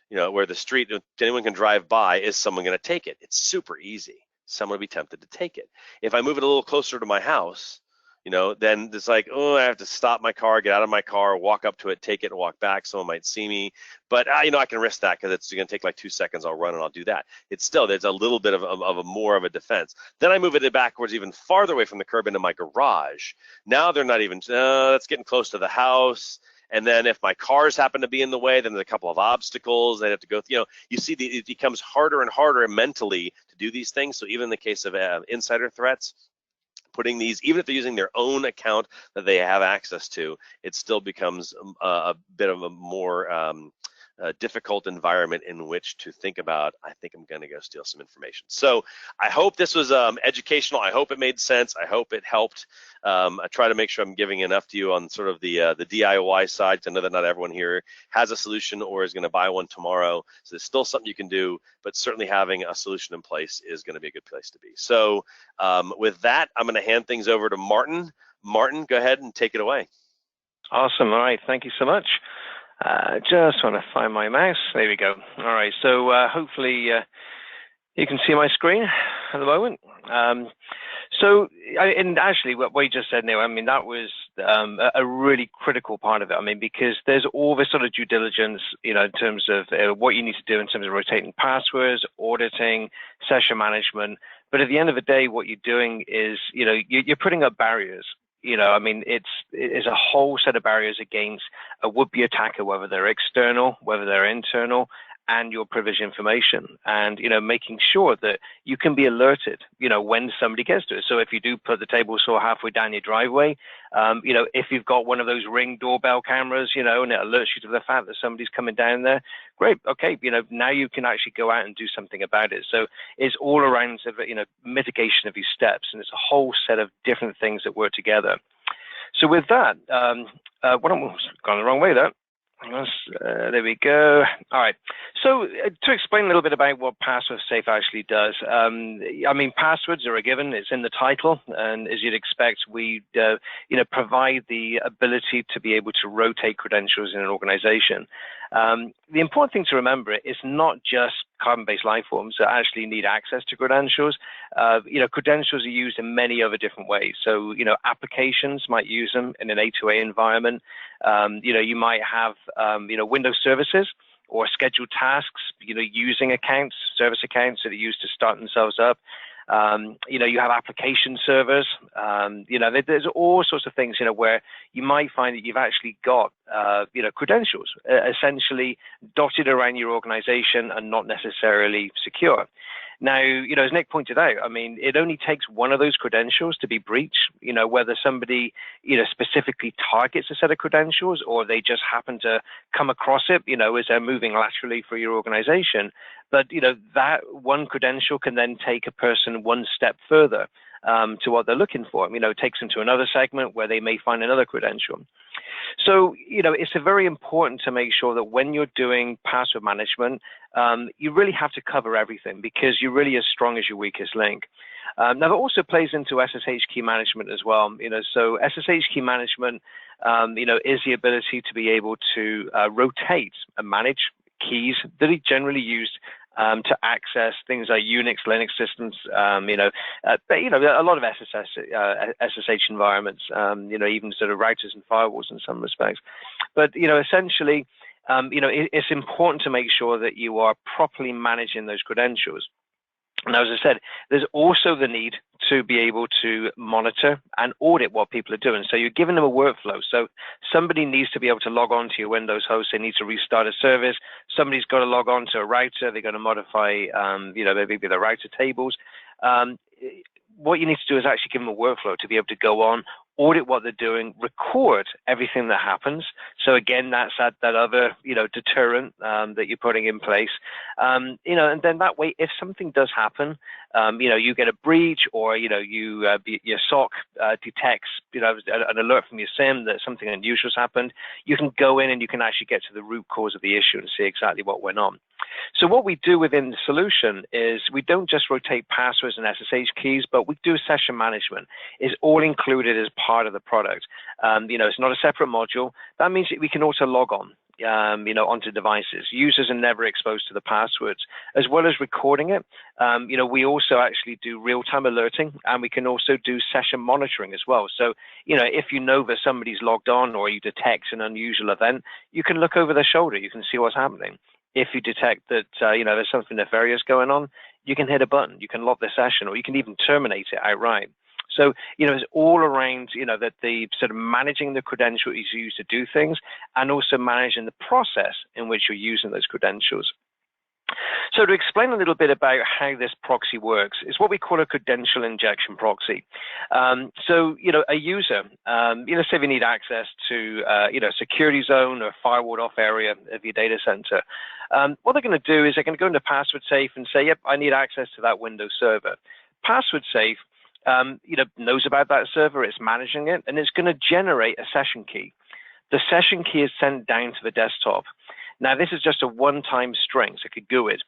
where the street anyone can drive by, is someone going to take it? It's super easy. Someone would be tempted to take it. If I move it a little closer to my house, then it's like, oh, I have to stop my car, get out of my car, walk up to it, take it, and walk back. Someone might see me, but I can risk that because it's going to take like 2 seconds. I'll run and I'll do that. It's still, there's a little bit of a more of a defense. Then I move it backwards, even farther away from the curb into my garage. Now they're not even, that's getting close to the house. And then if my cars happen to be in the way, then there's a couple of obstacles they have to go through. You see, it becomes harder and harder mentally to do these things. So even in the case of insider threats, putting these, even if they're using their own account that they have access to, it still becomes a bit of a more difficult environment in which to think about, I think I'm going to go steal some information. So I hope this was educational. I hope it made sense. I hope it helped. I try to make sure I'm giving enough to you on sort of the DIY side, to know that not everyone here has a solution or is going to buy one tomorrow. So there's still something you can do, but certainly having a solution in place is going to be a good place to be. So with that, I'm going to hand things over to Martin. Martin, go ahead and take it away. Awesome. All right. Thank you so much. Just want to find my mouse. There we go. All right. So hopefully you can see my screen at the moment. And actually, what we just said, Neil, I mean, that was a really critical part of it. I mean, because there's all this sort of due diligence, in terms of what you need to do in terms of rotating passwords, auditing, session management. But at the end of the day, what you're doing is, you're putting up barriers. I mean, it's a whole set of barriers against a would-be attacker, whether they're external, whether they're internal, and your privileged information, and making sure that you can be alerted when somebody gets to it. So if you do put the table saw halfway down your driveway, if you've got one of those Ring doorbell cameras, and it alerts you to the fact that somebody's coming down there, great, okay, now you can actually go out and do something about it. So it's all around mitigation of these steps, and it's a whole set of different things that work together. So with that, what I'm gone the wrong way there. There we go. All right. So to explain a little bit about what Password Safe actually does, I mean, passwords are a given. It's in the title, and as you'd expect, we provide the ability to be able to rotate credentials in an organization. The important thing to remember is not just carbon-based life forms that actually need access to credentials. Credentials are used in many other different ways. So, applications might use them in an A2A environment. You might have, Windows services or scheduled tasks, using accounts, service accounts that are used to start themselves up. You have application servers, there's all sorts of things, where you might find that you've actually got, credentials essentially dotted around your organization and not necessarily secure. Now, as Nick pointed out, I mean, it only takes one of those credentials to be breached, whether somebody, specifically targets a set of credentials or they just happen to come across it, as they're moving laterally through your organization. But, that one credential can then take a person one step further to what they're looking for. It takes them to another segment where they may find another credential. So, it's very important to make sure that when you're doing password management, you really have to cover everything, because you're really as strong as your weakest link. Now, that also plays into SSH key management as well. So SSH key management, is the ability to be able to rotate and manage keys that are generally used to access things like Unix, Linux systems, a lot of SSH environments, even sort of routers and firewalls in some respects. But, essentially, it's important to make sure that you are properly managing those credentials. Now, as I said, there's also the need to be able to monitor and audit what people are doing. So you're giving them a workflow. So somebody needs to be able to log on to your Windows host. They need to restart a service. Somebody's got to log on to a router. They're going to modify, maybe the router tables. What you need to do is actually give them a workflow to be able to go on, audit what they're doing, record everything that happens. So again, that's that other, deterrent that you're putting in place. And then that way, if something does happen, you get a breach, or, your SOC detects, an alert from your SIM that something unusual has happened, you can go in and you can actually get to the root cause of the issue and see exactly what went on. So what we do within the solution is we don't just rotate passwords and SSH keys, but we do session management. It's all included as part of the product. It's not a separate module. That means that we can also log on, onto devices. Users are never exposed to the passwords, as well as recording it. We also actually do real-time alerting, and we can also do session monitoring as well. So, if you know that somebody's logged on or you detect an unusual event, you can look over their shoulder. You can see what's happening. If you detect that, there's something nefarious going on, you can hit a button, you can lock the session, or you can even terminate it outright. So, it's all around, that the sort of managing the credentials you use to do things, and also managing the process in which you're using those credentials. So to explain a little bit about how this proxy works, is what we call a credential injection proxy. A user, say we need access to, security zone or firewalled off area of your data center. What they're going to do is they're going to go into Password Safe and say, yep, I need access to that Windows server. Password Safe, knows about that server, it's managing it, and it's going to generate a session key. The session key is sent down to the desktop. Now, this is just a one-time string, so it could GUID.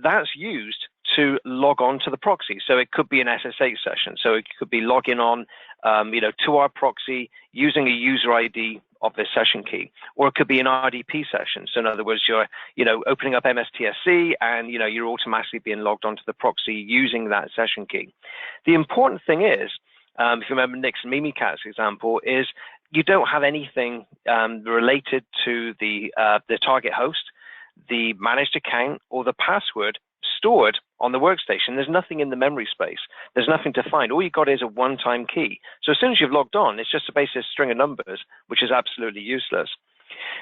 That's used to log on to the proxy. So it could be an SSH session. So it could be logging on, to our proxy using a user ID of this session key, or it could be an RDP session. So in other words, you're, opening up MSTSC and, you're automatically being logged onto the proxy using that session key. The important thing is, if you remember Nick's and Mimikat's example, is you don't have anything related to the target host, the managed account, or the password stored on the workstation. There's nothing in the memory space. There's nothing to find. All you got is a one-time key. So as soon as you've logged on, it's just a basic string of numbers, which is absolutely useless.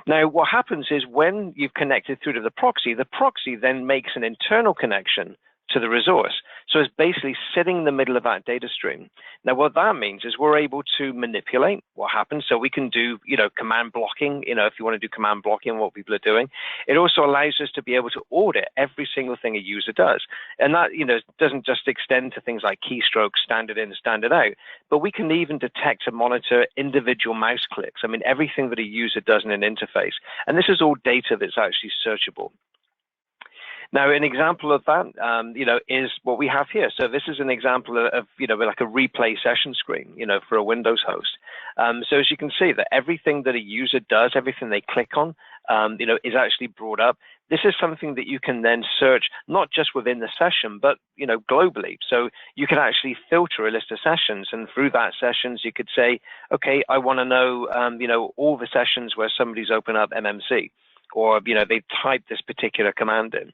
Now, what happens is when you've connected through to the proxy then makes an internal connection to the resource. So it's basically sitting in the middle of that data stream. Now, what that means is we're able to manipulate what happens. So we can do, command blocking, if you want to do command blocking, what people are doing. It also allows us to be able to audit every single thing a user does. And that, doesn't just extend to things like keystrokes, standard in, standard out, but we can even detect and monitor individual mouse clicks. I mean, everything that a user does in an interface. And this is all data that's actually searchable. Now, an example of that, is what we have here. So this is an example of, like a replay session screen, for a Windows host. So as you can see that everything that a user does, everything they click on, is actually brought up. This is something that you can then search, not just within the session, but, globally. So you can actually filter a list of sessions, and through that sessions, you could say, okay, I want to know, all the sessions where somebody's opened up MMC. Or, they type this particular command in.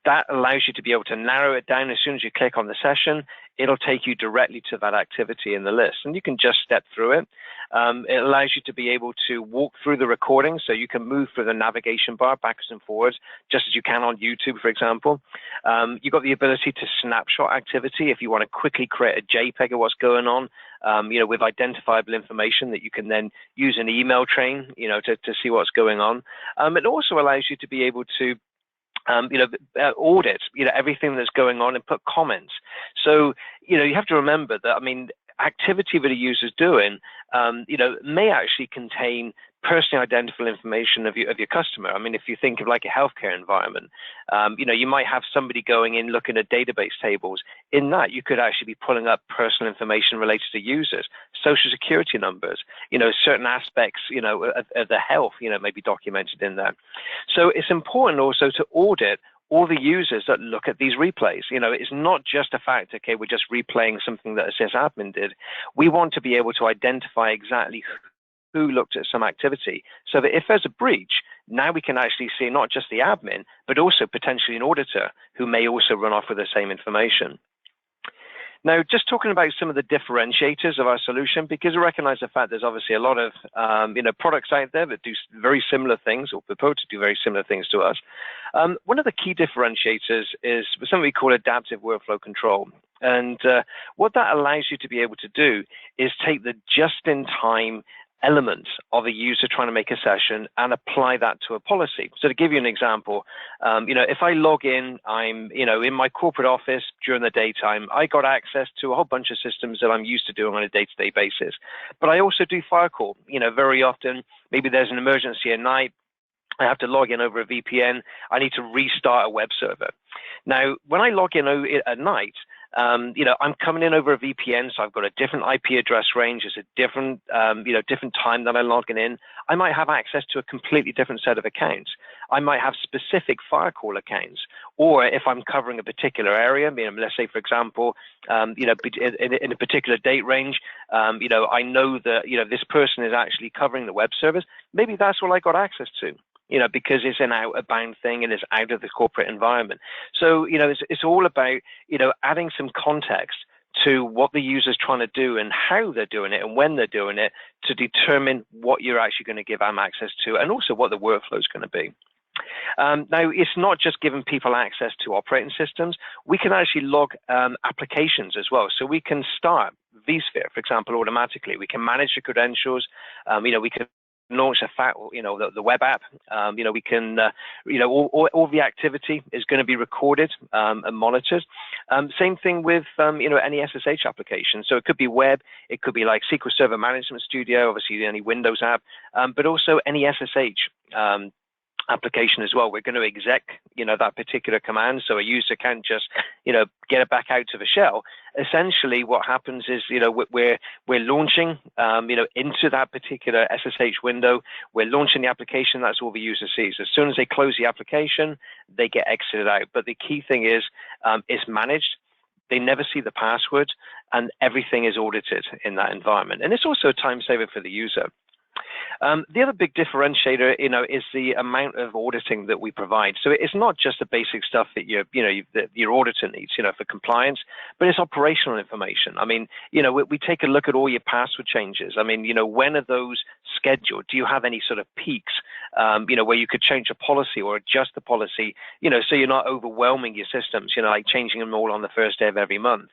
That allows you to be able to narrow it down. As soon as you click on the session, it'll take you directly to that activity in the list. And you can just step through it. It allows you to be able to walk through the recording, so you can move through the navigation bar backwards and forwards, just as you can on YouTube, for example. You've got the ability to snapshot activity if you want to quickly create a JPEG of what's going on, with identifiable information that you can then use an email train, to see what's going on. It also allows you to be able to audit, everything that's going on and put comments. So, you have to remember that, activity that a user's doing, may actually contain personally identifiable information of your customer. If you think of like a healthcare environment, you might have somebody going in looking at database tables. In that, you could actually be pulling up personal information related to users, social security numbers, certain aspects, of the health, may be documented in there. So it's important also to audit all the users that look at these replays. It's not just a fact, okay, we're just replaying something that a sysadmin did. We want to be able to identify exactly who looked at some activity, so that if there's a breach, now we can actually see not just the admin, but also potentially an auditor who may also run off with the same information. Now, just talking about some of the differentiators of our solution, because we recognize the fact there's obviously a lot of products out there that do very similar things or purport to do very similar things to us. One of the key differentiators is something we call adaptive workflow control. And what that allows you to be able to do is take the just-in-time elements of a user trying to make a session and apply that to a policy. So to give you an example, if I log in, I'm, in my corporate office during the daytime, I got access to a whole bunch of systems that I'm used to doing on a day-to-day basis. But I also do fire call, very often, maybe there's an emergency at night, I have to log in over a VPN. I need to restart a web server. Now, when I log in at night, I'm coming in over a VPN, so I've got a different IP address range. It's a different, different time that I'm logging in. I might have access to a completely different set of accounts. I might have specific Firecall accounts, or if I'm covering a particular area, let's say, for example, in a particular date range, I know that, this person is actually covering the web service. Maybe that's all I got access to, because it's an outbound thing and it's out of the corporate environment. So, it's all about, adding some context to what the user's trying to do and how they're doing it and when they're doing it to determine what you're actually going to give them access to, and also what the workflow is going to be. Now, it's not just giving people access to operating systems. We can actually log applications as well. So we can start vSphere, for example, automatically. We can manage the credentials. We can launch the web app. We can, all the activity is going to be recorded and monitored. Same thing with, any SSH application. So it could be web, it could be like SQL Server Management Studio, obviously any Windows app, but also any SSH application as well. We're going to exec, that particular command, so a user can't just, get it back out to the shell. Essentially, what happens is, we're launching, into that particular SSH window. We're launching the application. That's all the user sees. As soon as they close the application, they get exited out. But the key thing is, it's managed. They never see the password, and everything is audited in that environment. And it's also a time saver for the user. The other big differentiator, is the amount of auditing that we provide. So it's not just the basic stuff that your auditor needs, for compliance, but it's operational information. I mean, we take a look at all your password changes. I mean, when are those scheduled? Do you have any sort of peaks, where you could change a policy or adjust the policy, so you're not overwhelming your systems, like changing them all on the first day of every month.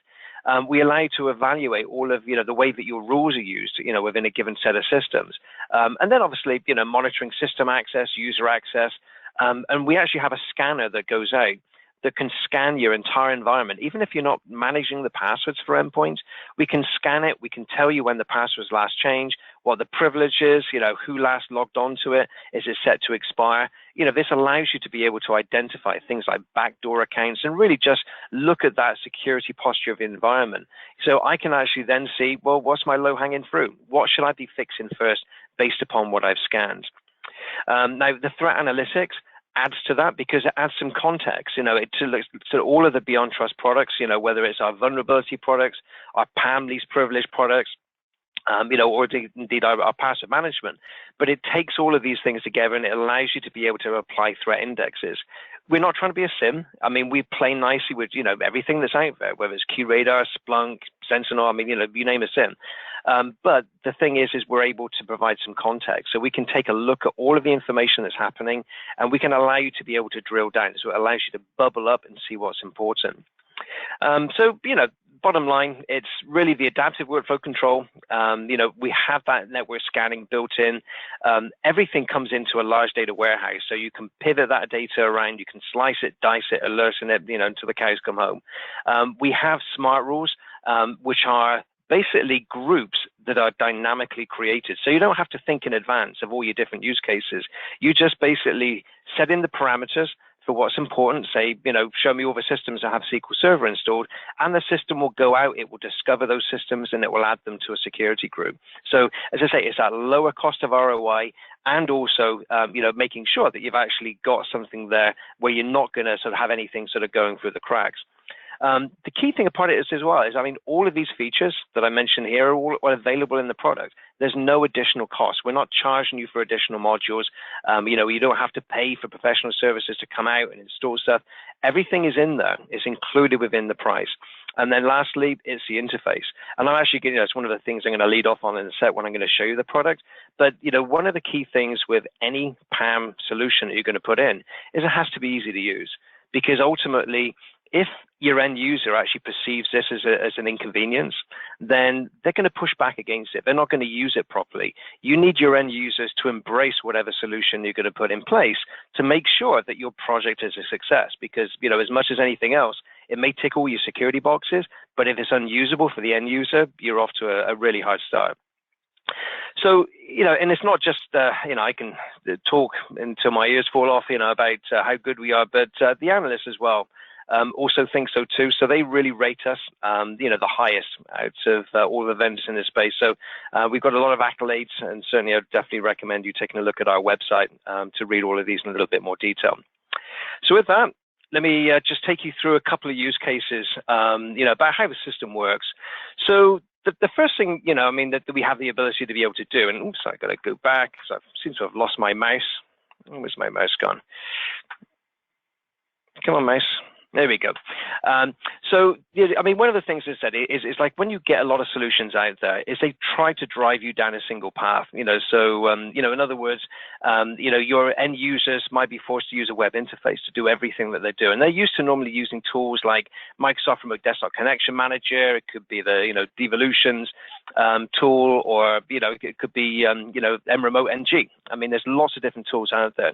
We allow you to evaluate all of, the way that your rules are used, within a given set of systems. And then obviously, monitoring system access, user access. And we actually have a scanner that goes out that can scan your entire environment. Even if you're not managing the passwords for endpoints, we can scan it. We can tell you when the passwords last changed, what the privilege is, who last logged onto it, is it set to expire? This allows you to be able to identify things like backdoor accounts and really just look at that security posture of the environment. So I can actually then see, well, what's my low-hanging fruit? What should I be fixing first based upon what I've scanned? Now, the threat analytics adds to that because it adds some context, to all of the Beyond Trust products, whether it's our vulnerability products, our PAM least privileged products, or indeed our password management. But it takes all of these things together and it allows you to be able to apply threat indexes. We're not trying to be a SIM. I mean, we play nicely with, everything that's out there, whether it's QRadar, Splunk, Sentinel, I mean, you name a SIM. But the thing is we're able to provide some context. So we can take a look at all of the information that's happening and we can allow you to be able to drill down. So it allows you to bubble up and see what's important. Bottom line, it's really the adaptive workflow control. We have that network scanning built in. Everything comes into a large data warehouse, so you can pivot that data around, you can slice it, dice it, alerting it, until the cows come home. We have smart rules, which are basically groups that are dynamically created. So you don't have to think in advance of all your different use cases. You just basically set in the parameters for what's important, say, show me all the systems that have SQL Server installed, and the system will go out, it will discover those systems, and it will add them to a security group. So, as I say, it's at lower cost of ROI, and also, making sure that you've actually got something there where you're not going to sort of have anything sort of going through the cracks. The key thing about it is as well is, all of these features that I mentioned here are all available in the product. There's no additional cost. We're not charging you for additional modules. You don't have to pay for professional services to come out and install stuff. Everything is in there. It's included within the price. And then lastly, it's the interface. And I'm actually getting, it's one of the things I'm going to lead off on in a sec when I'm going to show you the product. But, one of the key things with any PAM solution that you're going to put in is it has to be easy to use. Because ultimately, if your end user actually perceives this as an inconvenience, then they're going to push back against it. They're not going to use it properly. You need your end users to embrace whatever solution you're going to put in place to make sure that your project is a success. Because, as much as anything else, it may tick all your security boxes, but if it's unusable for the end user, you're off to a really hard start. So, and it's not just, I can talk until my ears fall off, about how good we are, but the analysts as well also think so too. So they really rate us, the highest out of all the vendors in this space. So we've got a lot of accolades, and certainly I'd definitely recommend you taking a look at our website to read all of these in a little bit more detail. So with that, let me just take you through a couple of use cases, about how the system works. So the first thing, that we have the ability to be able to do, and oops, I got to go back because I seem to have lost my mouse. Where's my mouse gone? Come on, mouse. There we go. So, one of the things I said is like when you get a lot of solutions out there, is they try to drive you down a single path. So, in other words, your end users might be forced to use a web interface to do everything that they're doing. They're used to normally using tools like Microsoft Remote Desktop Connection Manager. It could be the, Devolutions tool, or, it could be, mRemote NG. There's lots of different tools out there.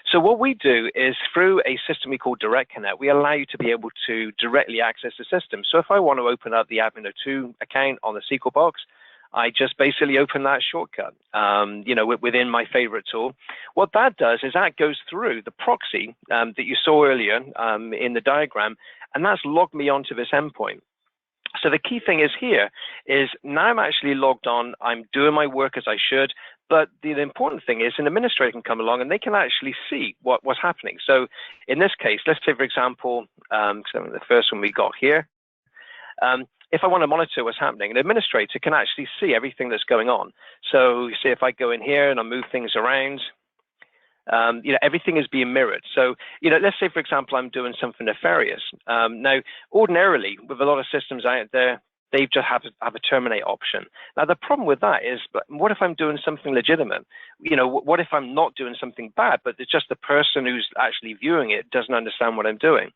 So what we do is through a system we call Direct Connect, we allow you to be able to directly access the system. So if I want to open up the Admin02 account on the SQL box, I just basically open that shortcut, within my favorite tool. What that does is that goes through the proxy that you saw earlier in the diagram, and that's logged me onto this endpoint. So the key thing is here is now I'm actually logged on, I'm doing my work as I should, but the important thing is an administrator can come along and they can actually see what's happening. So in this case, let's say, for example, the first one we got here, if I want to monitor what's happening, an administrator can actually see everything that's going on. So you see, if I go in here and I move things around, everything is being mirrored. So, let's say, for example, I'm doing something nefarious. Now, ordinarily, with a lot of systems out there, they just have a terminate option. Now, the problem with that is, but what if I'm doing something legitimate? What if I'm not doing something bad, but it's just the person who's actually viewing it doesn't understand what I'm doing?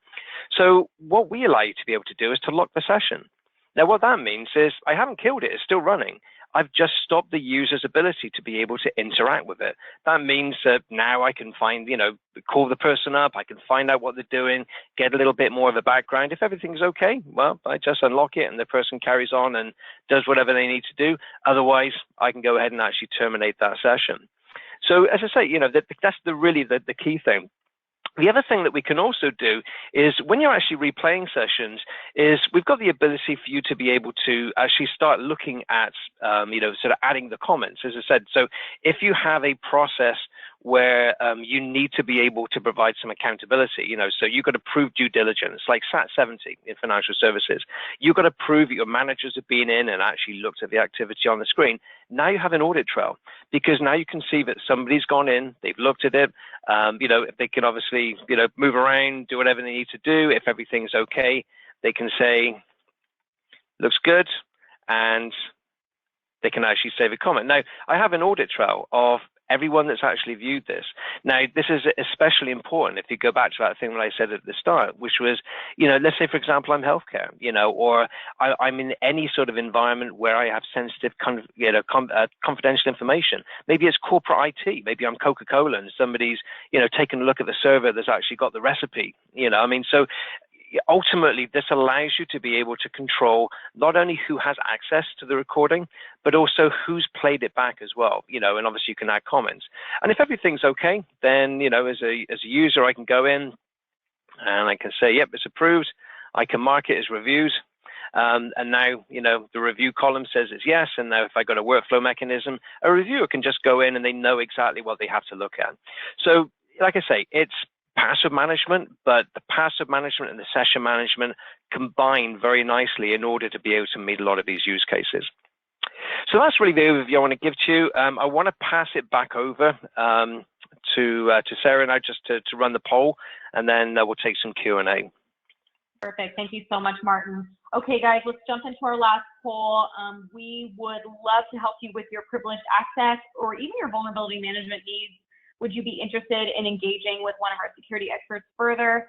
So what we allow you to be able to do is to lock the session. Now, what that means is I haven't killed it. It's still running. I've just stopped the user's ability to be able to interact with it. That means that now I can find, call the person up, I can find out what they're doing, get a little bit more of a background. If everything's okay, well, I just unlock it and the person carries on and does whatever they need to do. Otherwise, I can go ahead and actually terminate that session. So as I say, that's really the key thing. The other thing that we can also do is when you're actually replaying sessions is we've got the ability for you to be able to actually start looking at, sort of adding the comments, as I said. So if you have a process where you need to be able to provide some accountability, so you've got to prove due diligence, like SAT 70 in financial services. You've got to prove that your managers have been in and actually looked at the activity on the screen. Now you have an audit trail, because now you can see that somebody's gone in, they've looked at it, they can obviously, move around, do whatever they need to do. If everything's okay, they can say, looks good, and they can actually save a comment. Now, I have an audit trail of everyone that's actually viewed this. Now, this is especially important if you go back to that thing that I said at the start, which was, let's say, for example, I'm healthcare, or I'm in any sort of environment where I have sensitive, confidential information. Maybe it's corporate IT. Maybe I'm Coca-Cola and somebody's, taken a look at the server that's actually got the recipe, so ultimately, this allows you to be able to control not only who has access to the recording, but also who's played it back as well, and obviously you can add comments. And if everything's okay, then, as a user, I can go in and I can say, yep, it's approved. I can mark it as reviews. And now, the review column says it's yes. And now if I got a workflow mechanism, a reviewer can just go in and they know exactly what they have to look at. So like I say, it's passive management, but the passive management and the session management combine very nicely in order to be able to meet a lot of these use cases. So that's really the overview I want to give to you. I want to pass it back over to Sarah now just to run the poll, and then we'll take some Q&A. Perfect. Thank you so much, Martin. Okay, guys, let's jump into our last poll. We would love to help you with your privileged access or even your vulnerability management needs. Would you be interested in engaging with one of our security experts further?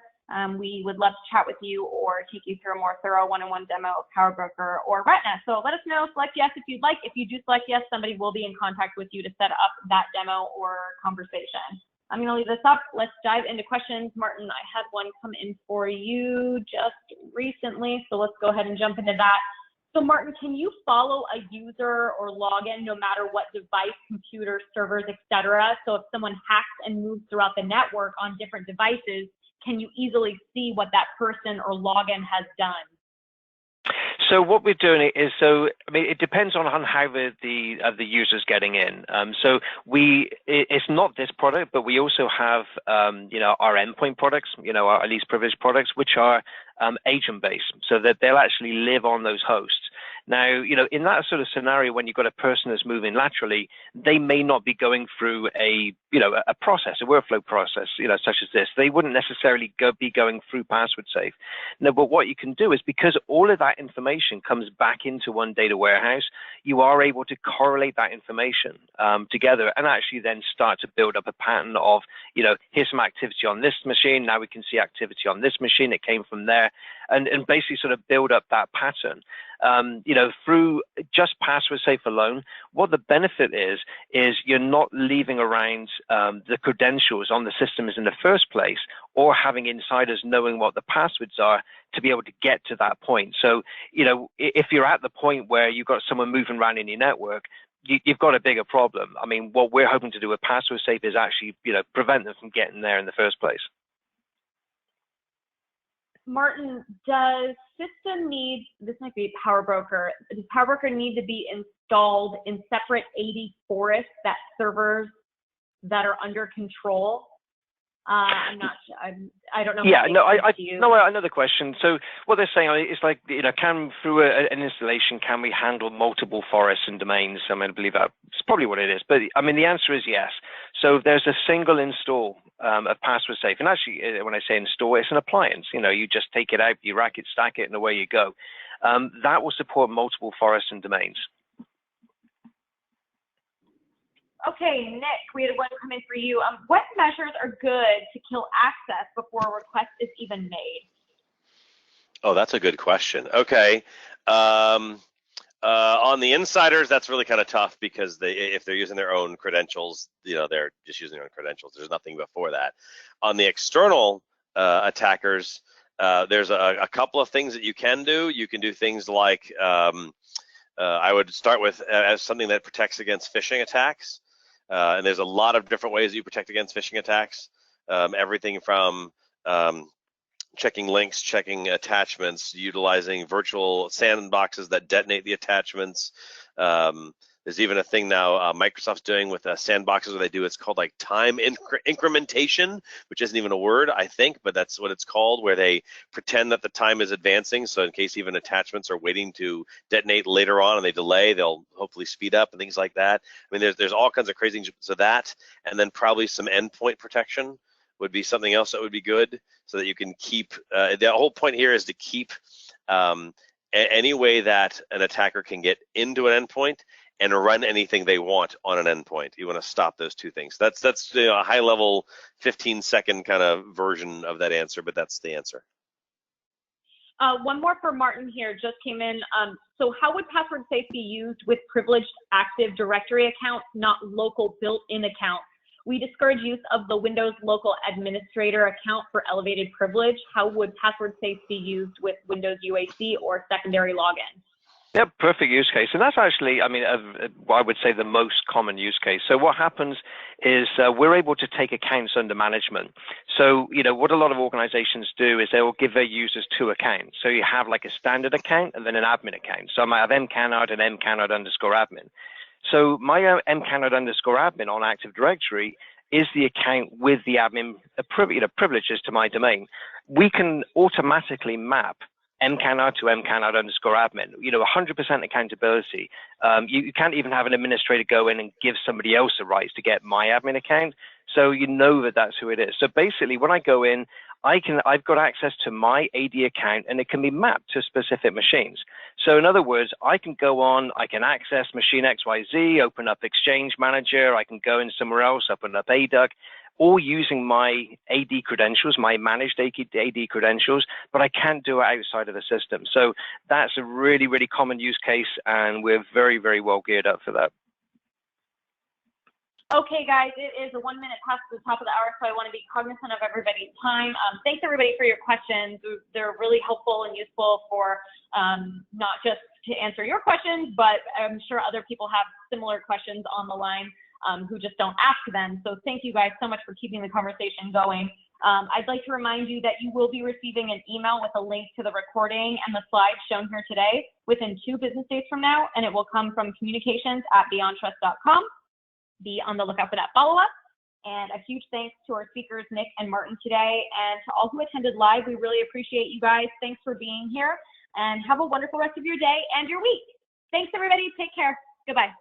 We would love to chat with you or take you through a more thorough one-on-one demo of PowerBroker or Retina. So let us know, select yes if you'd like. If you do select yes, somebody will be in contact with you to set up that demo or conversation. I'm going to leave this up. Let's dive into questions. Martin, I had one come in for you just recently, so let's go ahead and jump into that. So Martin, can you follow a user or login no matter what device, computer, servers, etc.? So if someone hacks and moves throughout the network on different devices, can you easily see what that person or login has done? So what we're doing is, so I mean, it depends on how the user's getting in. So it's not this product, but we also have you know, our endpoint products, you know, our least privileged products, which are agent-based, so that they'll actually live on those hosts. Now, you know, in that sort of scenario, when you've got a person that's moving laterally, they may not be going through a process, a workflow process, you know, such as this. They wouldn't necessarily be going through password safe. No, but what you can do is, because all of that information comes back into one data warehouse, you are able to correlate that information together and actually then start to build up a pattern of, you know, here's some activity on this machine. Now we can see activity on this machine. It came from there, and basically sort of build up that pattern. You know, through just password safe alone, what the benefit is you're not leaving around the credentials on the systems in the first place, or having insiders knowing what the passwords are to be able to get to that point. So, you know, if you're at the point where you've got someone moving around in your network, you've got a bigger problem. I mean, what we're hoping to do with password safe is actually, you know, prevent them from getting there in the first place. Martin, does system need, this might be Power Broker, does Power Broker need to be installed in separate AD forests, that servers that are under control? I'm not sure. I don't know. Yeah, no, I know the question. So what they're saying is, like, you know, through an installation, can we handle multiple forests and domains? I mean, I believe that's probably what it is. But I mean, the answer is yes. So there's a single install of password safe, and actually, when I say install, it's an appliance. You know, you just take it out, you rack it, stack it, and away you go. That will support multiple forests and domains. Okay, Nick, we had one coming for you. What measures are good to kill access before a request is even made? Oh, that's a good question. Okay. On the insiders, that's really kind of tough, because if they're using their own credentials, you know, they're just using their own credentials. There's nothing before that. On the external attackers, there's a couple of things that you can do. You can do things like, I would start with as something that protects against phishing attacks. And there's a lot of different ways you protect against phishing attacks. Everything from checking links, checking attachments, utilizing virtual sandboxes that detonate the attachments. There's even a thing now Microsoft's doing with sandboxes where they do, it's called like time incrementation, which isn't even a word, I think, but that's what it's called, where they pretend that the time is advancing. So in case even attachments are waiting to detonate later on and they delay, they'll hopefully speed up and things like that. I mean, there's all kinds of crazy things. So that, and then probably some endpoint protection would be something else that would be good, so that you can keep, the whole point here is to keep any way that an attacker can get into an endpoint and run anything they want on an endpoint. You want to stop those two things. That's you know, a high level 15-second kind of version of that answer, but that's the answer. One more for Martin here, just came in. So how would password safe be used with privileged Active Directory accounts, not local built-in accounts? We discourage use of the Windows local administrator account for elevated privilege. How would password safe be used with Windows UAC or secondary login? Yep, perfect use case. And that's actually, I mean, I would say the most common use case. So what happens is we're able to take accounts under management. So, you know, what a lot of organizations do is they will give their users two accounts. So you have like a standard account and then an admin account. So I might have mcanard and mcanard_admin. So my mcanard_admin on Active Directory is the account with the admin privileges to my domain. We can automatically map mcanard to mcanard_admin, you know, 100% accountability. You can't even have an administrator go in and give somebody else the rights to get my admin account. So you know that that's who it is. So basically, when I go in, I've got access to my AD account, and it can be mapped to specific machines. So in other words, I can go on, I can access machine XYZ, open up Exchange Manager, I can go in somewhere else, open up ADUC, all using my AD credentials, my managed AD credentials, but I can't do it outside of the system. So that's a really, really common use case, and we're very, very well geared up for that. Okay, guys, it is 1 minute past the top of the hour, so I want to be cognizant of everybody's time. Thanks, everybody, for your questions. They're really helpful and useful for not just to answer your questions, but I'm sure other people have similar questions on the line who just don't ask them. So thank you guys so much for keeping the conversation going. I'd like to remind you that you will be receiving an email with a link to the recording and the slides shown here today within 2 business days from now, and it will come from communications@beyondtrust.com. Be on the lookout for that follow-up. And a huge thanks to our speakers, Nick and Martin, today, and to all who attended live. We really appreciate you guys. Thanks for being here, and have a wonderful rest of your day and your week. Thanks, everybody. Take care. Goodbye.